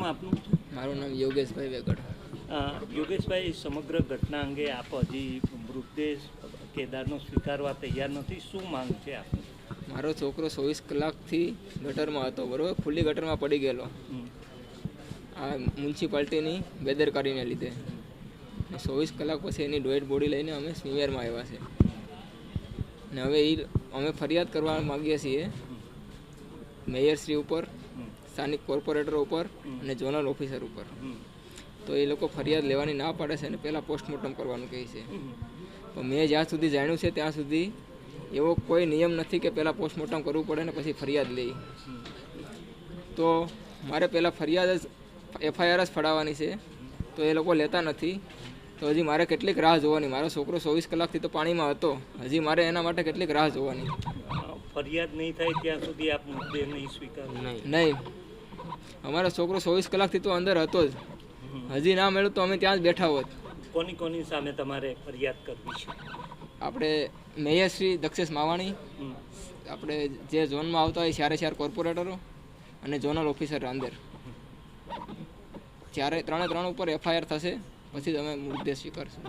આપનું? મારું નામ યોગેશભાઈ વેગડ. યોગેશભાઈ, સમગ્ર ઘટના અંગે આપ હજી મૃતદેહ કેદારનો સ્વીકારવા તૈયાર નથી, શું માંગ છે આપની? મારો છોકરો 24 કલાકથી ગટરમાં હતો, બરાબર, ખુલ્લી ગટરમાં પડી ગયેલો આ મ્યુનિસિપાલિટીની બેદરકારીને લીધે. 24 કલાક પછી એની ડેડ બોડી લઈને અમે સ્મીમેરમાં આવ્યા છે ને હવે અમે ફરિયાદ કરવા માગીએ છીએ મેયરશ્રી ઉપર, સ્થાનિક કોર્પોરેટર ઉપર અને ઝોનલ ઓફિસર ઉપર. તો એ લોકો ફરિયાદ લેવાની ના પાડે છે અને પહેલાં પોસ્ટમોર્ટમ કરવાનું કહે છે. પણ મેં જ્યાં સુધી જાણ્યું છે ત્યાં સુધી એવો કોઈ નિયમ નથી કે પહેલાં પોસ્ટમોર્ટમ કરવું પડે ને પછી ફરિયાદ લઈ. તો મારે પહેલાં ફરિયાદ જ FIR જ ફડાવવાની છે, તો એ લોકો લેતા નથી. તો હજી મારે કેટલીક રાહ જોવાની. મારો છોકરો 24 કલાકથી તો પાણીમાં હતો, હજી મારે એના માટે કેટલીક રાહ જોવાની. ફરિયાદ નહીં થાય ત્યાં સુધી આપ મૃતદેહ નહીં સ્વીકારો? નહીં, અમારો છોકરો 24 કલાકથી તો અંદર હતો જ. હજી ના મળ્યું તો અમે ત્યાં જ બેઠા હોત. કોની સામે તમારે ફરિયાદ કરવી છે? આપણે મેયરશ્રી દક્ષેશ માવાણી, આપણે જે ઝોનમાં આવતા હોય 4 કોર્પોરેટરો અને ઝોનલ ઓફિસર અંદર, ત્રણે ત્રણ ઉપર FIR થશે પછી જ અમે મૃતદેહ સ્વીકારશું.